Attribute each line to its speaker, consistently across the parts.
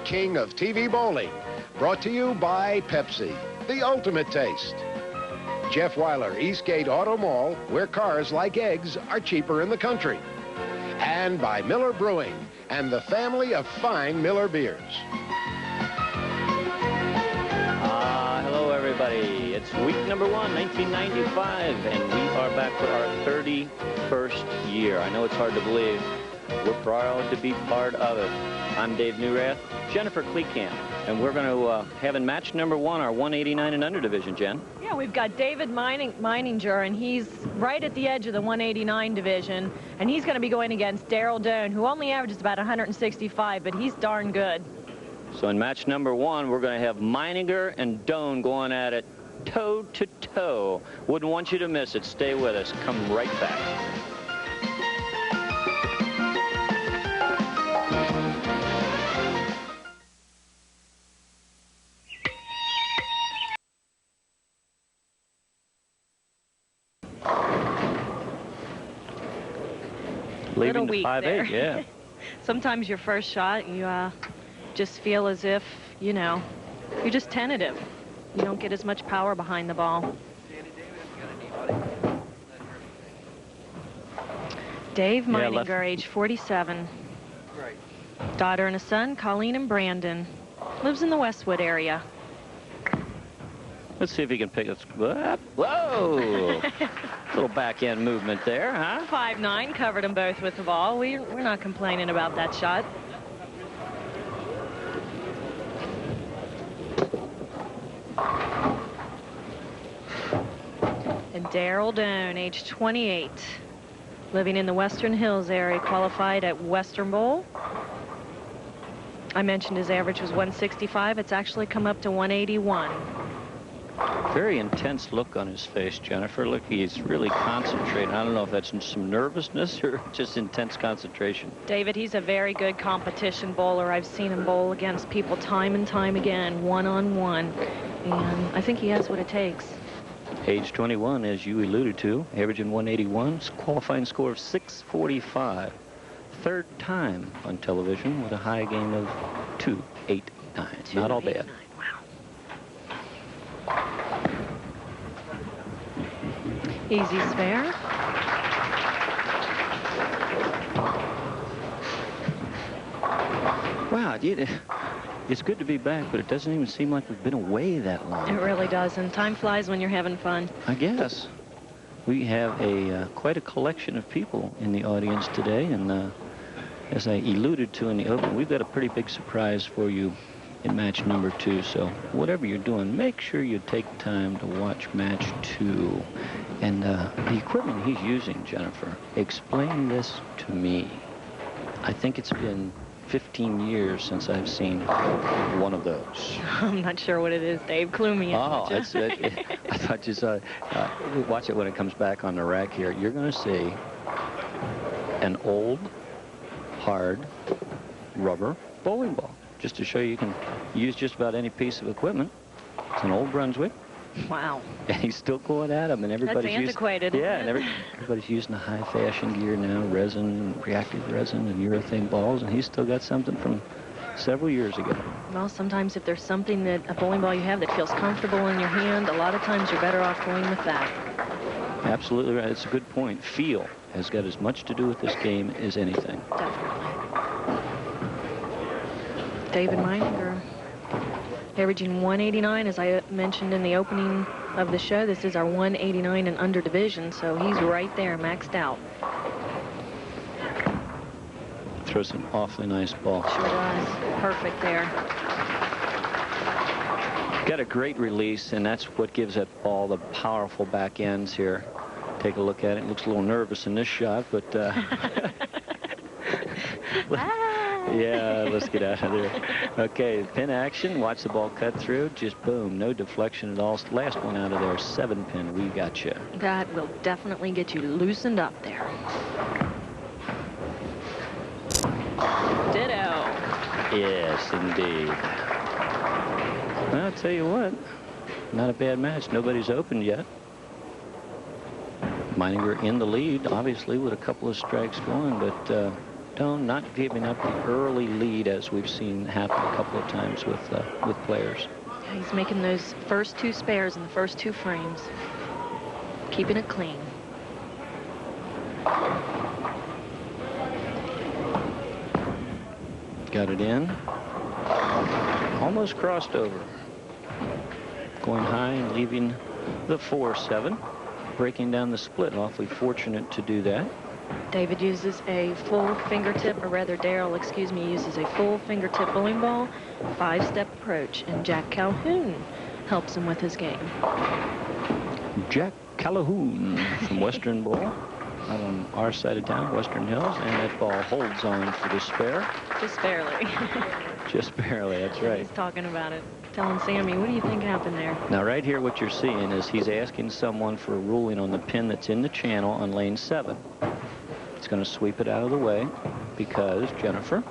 Speaker 1: king of TV bowling. Brought to you by Pepsi, the ultimate taste. Jeff Weiler, Eastgate Auto Mall, where cars like eggs are cheaper in the country. And by Miller Brewing and the family of fine Miller beers.
Speaker 2: Hello, everybody. It's week number 1, 1995, and we are back for our 31st year. I know it's hard to believe. We're proud to be part of it. I'm Dave Newrath, Jennifer Kleekamp, and we're going to have in match number 1 our 189 and under division, Jen.
Speaker 3: Yeah, we've got David Meininger, and he's right at the edge of the 189 division, and he's going to be going against Darryl Doane, who only averages about 165, but he's darn good.
Speaker 2: So in match number 1, we're going to have Meininger and Doane going at it toe to toe. Wouldn't want you to miss it. Stay with us. Come right back.
Speaker 3: Little weak there.
Speaker 2: Yeah.
Speaker 3: Sometimes your first shot, you just feel as if, you know, you're just tentative. You don't get as much power behind the ball. Dave Meininger, age 47. Daughter and a son, Colleen and Brandon. Lives in the Westwood area.
Speaker 2: Let's see if he can pick us up. Whoa! Little back end movement there, huh?
Speaker 3: 5'9", covered them both with the ball. We're not complaining about that shot. And Darryl Doane, age 28, living in the Western Hills area, qualified at Western Bowl. I mentioned his average was 165. It's actually come up to 181.
Speaker 2: Very intense look on his face, Jennifer. Look, he's really concentrating. I don't know if that's some nervousness or just intense concentration.
Speaker 3: David, he's a very good competition bowler. I've seen him bowl against people time and time again, one-on-one. And I think he has what it takes.
Speaker 2: Age 21, as you alluded to, averaging 181, qualifying score of 645. Third time on television with a high game of 289. Not all bad.
Speaker 3: Easy spare.
Speaker 2: Wow, it's good to be back, but it doesn't even seem like we've been away that long.
Speaker 3: It really does, and time flies when you're having fun.
Speaker 2: I guess. We have quite a collection of people in the audience today, and as I alluded to in the open, we've got a pretty big surprise for you in match number 2. So whatever you're doing, make sure you take time to watch match 2. And the equipment he's using, Jennifer, explain this to me. I think it's been 15 years since I've seen one of those.
Speaker 3: I'm not sure what it is, Dave. Clue me in.
Speaker 2: Oh, that's it. I thought you saw. Watch it when it comes back on the rack here. You're going to see an old, hard, rubber bowling ball. Just to show you can use just about any piece of equipment. It's an old Brunswick.
Speaker 3: Wow.
Speaker 2: And he's still going at them, and everybody's
Speaker 3: That's antiquated.
Speaker 2: Yeah, and everybody's using the high-fashion gear now, resin, reactive resin, and urethane balls, and he's still got something from several years ago.
Speaker 3: Well, sometimes if there's something a bowling ball you have that feels comfortable in your hand, a lot of times you're better off going with that.
Speaker 2: Absolutely right. It's a good point. Feel has got as much to do with this game as anything.
Speaker 3: Definitely. David Meininger, averaging 189, as I mentioned in the opening of the show. This is our 189 and under division, so he's right there, maxed out.
Speaker 2: Throws an awfully nice ball.
Speaker 3: Sure does. Perfect there.
Speaker 2: Got a great release, and that's what gives that ball the powerful back ends here. Take a look at it. Looks a little nervous in this shot, but yeah, let's get out of there. Okay, pin action. Watch the ball cut through. Just boom, no deflection at all. Last one out of there, 7-pin. We got you.
Speaker 3: That will definitely get you loosened up there. Ditto.
Speaker 2: Yes, indeed. Well, I'll tell you what, not a bad match. Nobody's opened yet. Meininger in the lead, obviously, with a couple of strikes going, but Doane not giving up the early lead as we've seen happen a couple of times with players.
Speaker 3: Yeah, he's making those first 2 spares in the first 2 frames. Keeping it clean.
Speaker 2: Got it in. Almost crossed over. Going high and leaving the 4-7. Breaking down the split. Awfully fortunate to do that.
Speaker 3: David uses a full fingertip, or rather Darryl, excuse me, uses a full fingertip bowling ball, 5-step approach, and Jack Calhoun helps him with his game.
Speaker 2: Jack Calhoun from Western Bowl, out on our side of town, Western Hills, and that ball holds on for the spare.
Speaker 3: Just barely.
Speaker 2: Just barely, that's right.
Speaker 3: He's talking about it, telling Sammy, what do you think happened there?
Speaker 2: Now, right here, what you're seeing is he's asking someone for a ruling on the pin that's in the channel on lane 7. It's going to sweep it out of the way because, Jennifer,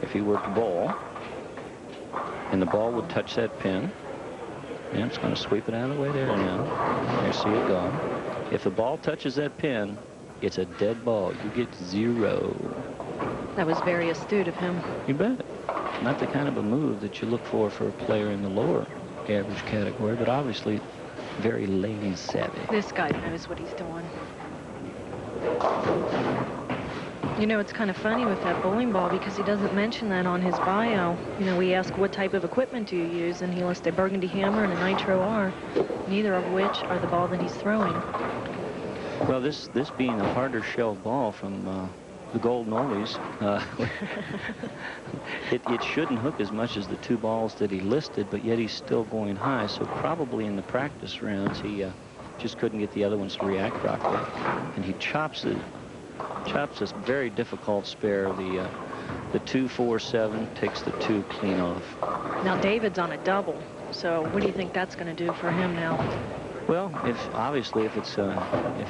Speaker 2: if he were to bowl and the ball would touch that pin, and it's going to sweep it out of the way there now. There, see it gone. If the ball touches that pin, it's a dead ball. You get 0.
Speaker 3: That was very astute of him.
Speaker 2: You bet. Not the kind of a move that you look for a player in the lower average category, but obviously very lane savvy.
Speaker 3: This guy knows what he's doing. You know, it's kind of funny with that bowling ball because he doesn't mention that on his bio. You know, we ask what type of equipment do you use, and he lists a Burgundy hammer and a Nitro R, neither of which are the ball that he's throwing.
Speaker 2: Well, this being a harder shell ball from the Golden Oldies, it shouldn't hook as much as the 2 balls that he listed, but yet he's still going high. So probably in the practice rounds, he just couldn't get the other ones to react properly, and he chops this very difficult spare. The 2-4-7 takes the 2 clean off.
Speaker 3: Now David's on a double, so what do you think that's going to do for him now?
Speaker 2: Well, if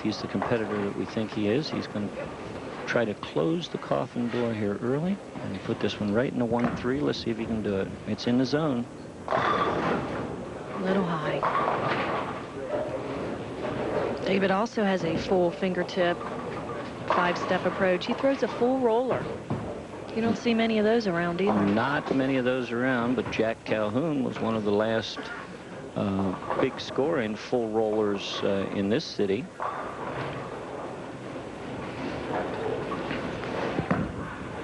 Speaker 2: he's the competitor that we think he is, he's going to try to close the coffin door here early and put this one right in the 1-3. Let's see if he can do it. It's in the zone.
Speaker 3: A little high. David also has a full fingertip 5-step approach. He throws a full roller. You don't see many of those around either.
Speaker 2: Not many of those around, but Jack Calhoun was one of the last big scoring full rollers in this city.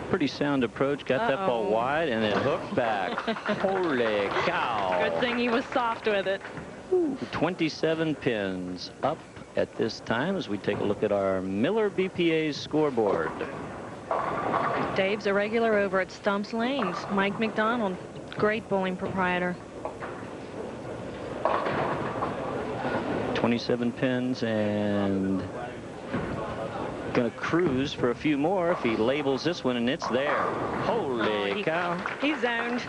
Speaker 2: Pretty sound approach. Got that ball wide and then hooked back. Holy cow.
Speaker 3: Good thing he was soft with it.
Speaker 2: 27 pins up at this time as we take a look at our Miller BPA scoreboard.
Speaker 3: Dave's a regular over at Stumps Lanes. Mike McDonald, great bowling proprietor.
Speaker 2: 27 pins and gonna cruise for a few more if he labels this one, and it's there. Holy cow.
Speaker 3: He's zoned.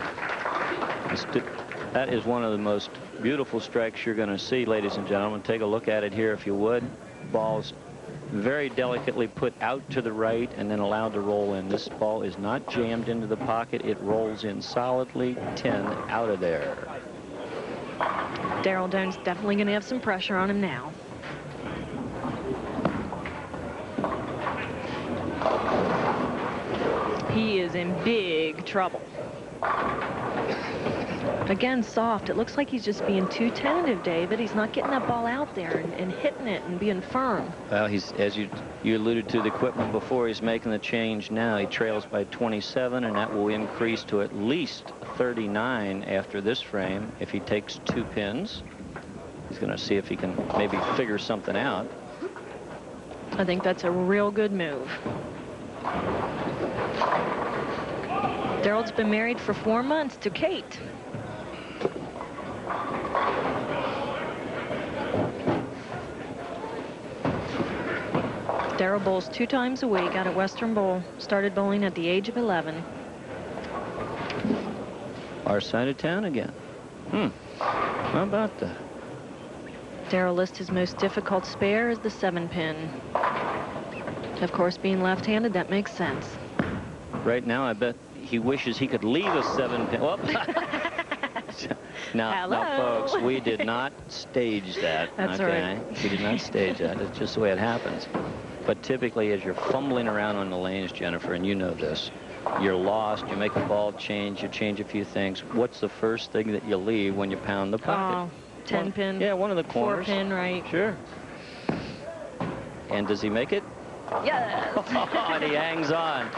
Speaker 2: That is one of the most beautiful strikes you're going to see, ladies and gentlemen. Take a look at it here if you would. Ball's very delicately put out to the right and then allowed to roll in. This ball is not jammed into the pocket. It rolls in solidly, 10 out of there.
Speaker 3: Darryl Doane's definitely going to have some pressure on him now. He is in big trouble. Again, soft. It looks like he's just being too tentative, David. He's not getting that ball out there and hitting it and being firm.
Speaker 2: Well, he's, as you alluded to the equipment before, he's making the change now. He trails by 27, and that will increase to at least 39 after this frame if he takes 2 pins. He's going to see if he can maybe figure something out.
Speaker 3: I think that's a real good move. Darryl's been married for 4 months to Kate. Darryl bowls 2 times a week out at Western Bowl. Started bowling at the age of 11.
Speaker 2: Our side of town again. How about that?
Speaker 3: Darryl lists his most difficult spare as the 7-pin. Of course, being left-handed, that makes sense.
Speaker 2: Right now, I bet he wishes he could leave a 7-pin. Now, folks, we did not stage that.
Speaker 3: That's
Speaker 2: okay?
Speaker 3: right.
Speaker 2: We did not stage that. It's just the way it happens. But typically, as you're fumbling around on the lanes, Jennifer, and you know this, you're lost, you make a ball change, you change a few things. What's the first thing that you leave when you pound the pocket?
Speaker 3: 10 pin.
Speaker 2: Yeah, one of the corners.
Speaker 3: 4 pin, right.
Speaker 2: Sure. And does he make it?
Speaker 3: Yes.
Speaker 2: And he hangs on.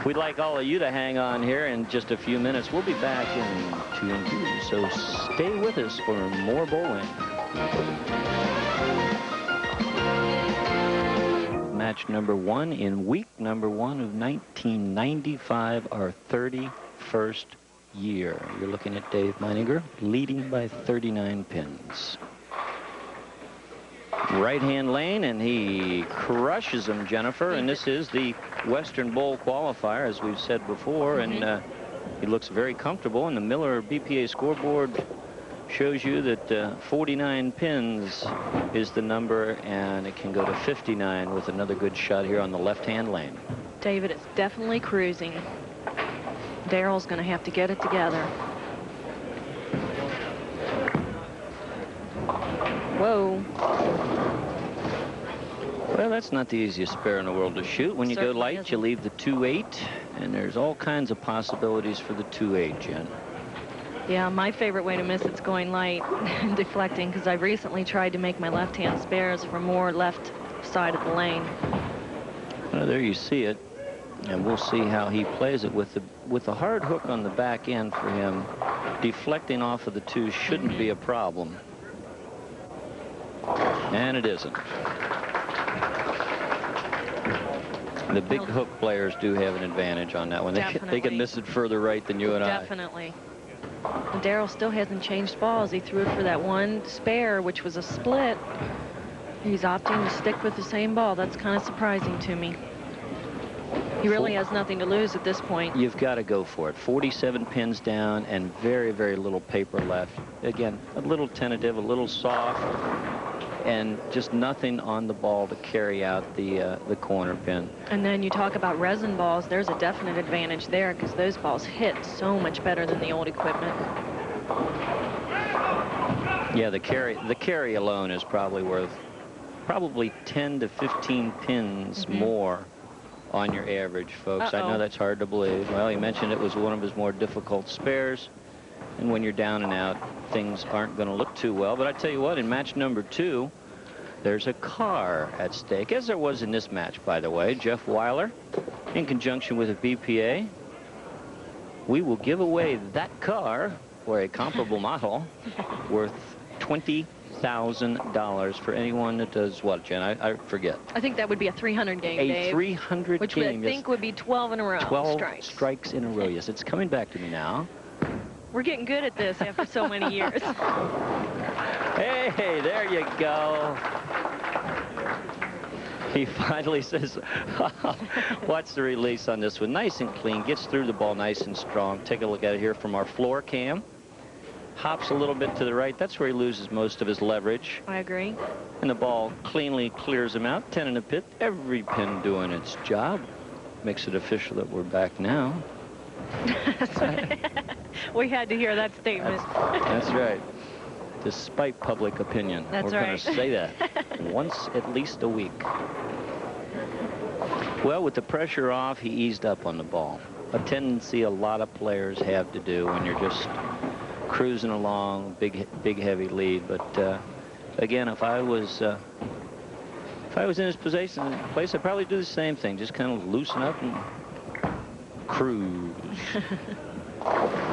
Speaker 2: We'd like all of you to hang on here in just a few minutes. We'll be back in 2 and 2, so stay with us for more bowling. Match number 1 in week number 1 of 1995, our 31st year. You're looking at Dave Meininger leading by 39 pins. Right-hand lane, and he crushes him, Jennifer. And this is the Western Bowl qualifier, as we've said before. And he looks very comfortable. And the Miller BPA scoreboard shows you that 49 pins is the number, and it can go to 59 with another good shot here on the left-hand lane.
Speaker 3: David, it's definitely cruising. Darryl's going to have to get it together. Whoa.
Speaker 2: Well, that's not the easiest spare in the world to shoot. When you go light, you leave the 2-8, and there's all kinds of possibilities for the 2-8, Jen.
Speaker 3: Yeah, my favorite way to miss it's going light and deflecting, because I've recently tried to make my left-hand spares from more left side of the lane.
Speaker 2: Well, there you see it, and we'll see how he plays it with the hard hook on the back end for him. Deflecting off of the 2 shouldn't be a problem. And it isn't. The big hook players do have an advantage on that one. They can miss it further right than you and I.
Speaker 3: Definitely. Darryl still hasn't changed balls. He threw it for that one spare, which was a split. He's opting to stick with the same ball. That's kind of surprising to me. He really has nothing to lose at this point.
Speaker 2: You've got to go for it. 47 pins down and very, very little paper left. Again, a little tentative, a little soft, and just nothing on the ball to carry out the corner pin.
Speaker 3: And then you talk about resin balls. There's a definite advantage there, because those balls hit so much better than the old equipment.
Speaker 2: Yeah, the carry alone is probably worth 10 to 15 pins more on your average, folks. I know that's hard to believe. Well, he mentioned it was one of his more difficult spares, and when you're down and out, things aren't going to look too well. But I tell you what, in match number 2, there's a car at stake, as there was in this match, by the way. Jeff Weiler, in conjunction with a BPA, we will give away that car for a comparable model worth $20,000 for anyone that does what, Jen? I forget.
Speaker 3: I think that would be a 300 game, Dave.
Speaker 2: A 300
Speaker 3: which
Speaker 2: game.
Speaker 3: Which I think would be 12 in a row.
Speaker 2: 12 strikes in a row. Yes, it's coming back to me now.
Speaker 3: We're getting good at this after so many years.
Speaker 2: Hey, there you go. He finally says, watch the release on this one. Nice and clean. Gets through the ball nice and strong. Take a look at it here from our floor cam. Hops a little bit to the right. That's where he loses most of his leverage.
Speaker 3: I agree.
Speaker 2: And the ball cleanly clears him out. 10 in the pit. Every pin doing its job. Makes it official that we're back now.
Speaker 3: We had to hear that statement.
Speaker 2: That's right. Despite public opinion.
Speaker 3: That's
Speaker 2: We're
Speaker 3: right.
Speaker 2: going to say that once at least a week. Well, with the pressure off, he eased up on the ball. A tendency a lot of players have to do when you're just cruising along, big heavy lead. But again, if I was in his place, I'd probably do the same thing. Just kind of loosen up and cruise.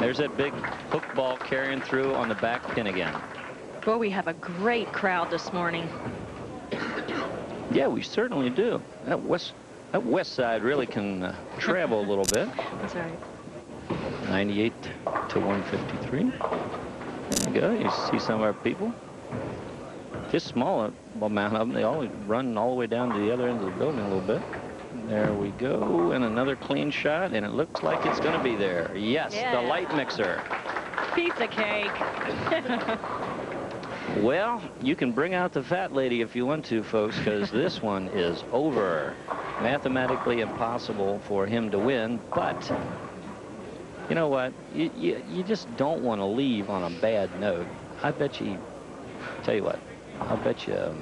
Speaker 2: There's that big hook ball carrying through on the back pin again.
Speaker 3: Boy, we have a great crowd this morning.
Speaker 2: Yeah, we certainly do. That west side really can travel a little bit.
Speaker 3: That's right.
Speaker 2: 98 to 153. There you go. You see some of our people. Just small amount of them. They all run all the way down to the other end of the building a little bit. There we go, and another clean shot, and it looks like it's going to be there. Yes, yeah. The light mixer.
Speaker 3: Piece of cake.
Speaker 2: Well, you can bring out the fat lady if you want to, folks, because this one is over. Mathematically impossible for him to win, but you know what? You just don't want to leave on a bad note. I bet you, tell you what, I'll bet you a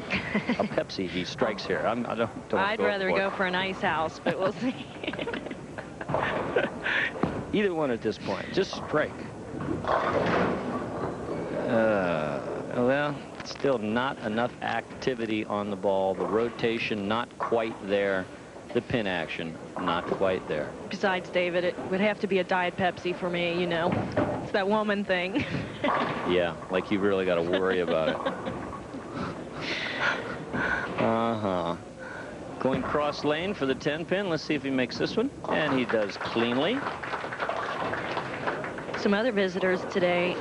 Speaker 2: Pepsi he strikes here.
Speaker 3: I'd rather go for an ice house, but we'll see.
Speaker 2: Either one at this point. Just strike. Well, still not enough activity on the ball. The rotation not quite there. The pin action not quite there.
Speaker 3: Besides, David, it would have to be a Diet Pepsi for me, you know. It's that woman thing.
Speaker 2: Yeah, like you really got to worry about it. Uh-huh. Going cross lane for the 10-pin. Let's see if he makes this one. And he does cleanly.
Speaker 3: Some other visitors today,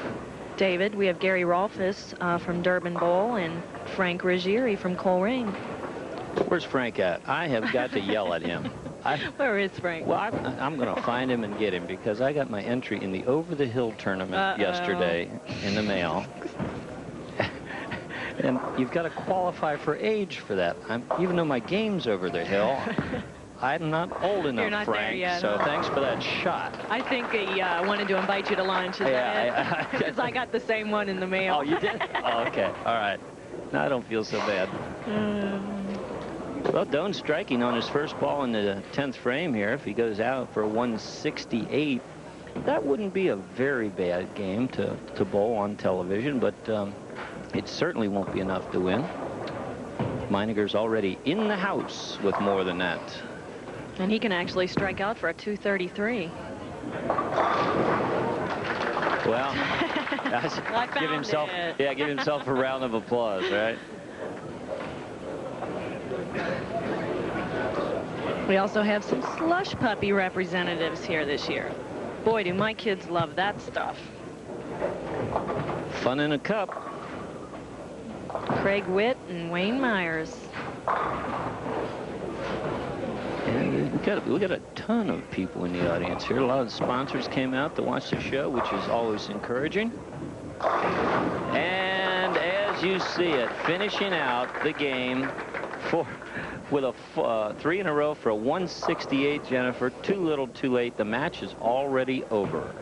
Speaker 3: David. We have Gary Rolfus from Durbin Bowl and Frank Ruggieri from Coleraine.
Speaker 2: Where's Frank at? I have got to yell at him.
Speaker 3: Where is Frank?
Speaker 2: Well, I'm going to find him and get him because I got my entry in the over-the-hill tournament yesterday in the mail. And you've got to qualify for age for that. Even though my game's over the hill, I'm not old enough,
Speaker 3: You're not
Speaker 2: Frank.
Speaker 3: there yet,
Speaker 2: so
Speaker 3: huh?
Speaker 2: thanks for that shot.
Speaker 3: I think he wanted to invite you to lunch. Is that it? Because I got the same one in the mail.
Speaker 2: Oh, you did? Oh, okay. All right. Now I don't feel so bad. Well, Doane striking on his first ball in the 10th frame here. If he goes out for a 168, that wouldn't be a very bad game to bowl on television, but it certainly won't be enough to win. Meininger's already in the house with more than that.
Speaker 3: And he can actually strike out for a 233.
Speaker 2: Well, give himself a round of applause, right?
Speaker 3: We also have some slush puppy representatives here this year. Boy, do my kids love that stuff.
Speaker 2: Fun in a cup.
Speaker 3: Craig Witt and Wayne Myers.
Speaker 2: And we got a ton of people in the audience here. A lot of the sponsors came out to watch the show, which is always encouraging. And as you see it, finishing out the game with a 3 in a row for a 168, Jennifer. Too little, too late. The match is already over.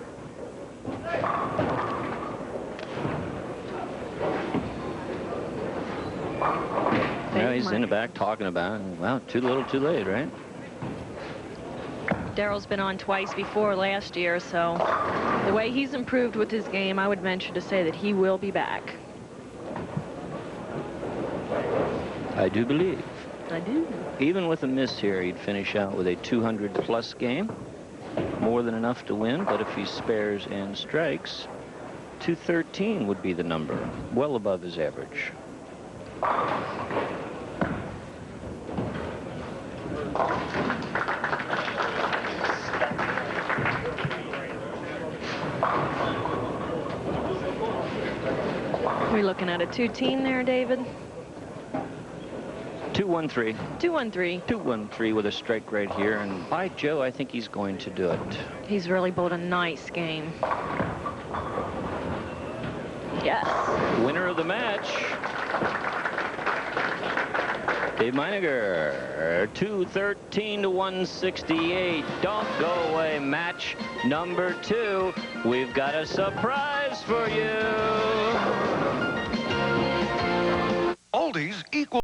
Speaker 2: Now he's in the back talking about it. Well, too little, too late, right?
Speaker 3: Darryl's been on twice before last year, so the way he's improved with his game, I would venture to say that he will be back.
Speaker 2: I do believe.
Speaker 3: I do.
Speaker 2: Even with a miss here, he'd finish out with a 200-plus game. More than enough to win, but if he spares and strikes, 213 would be the number, well above his average.
Speaker 3: We're looking at a 2-team there, David.
Speaker 2: 2-1-3.
Speaker 3: 2-1-3.
Speaker 2: 2-1-3 with a strike right here, and by Joe, I think he's going to do it.
Speaker 3: He's really bowled a nice game. Yes.
Speaker 2: Winner of the match, Dave Meininger, 213 to 168. Don't go away. Match number 2. We've got a surprise for you.
Speaker 4: Oldies equal.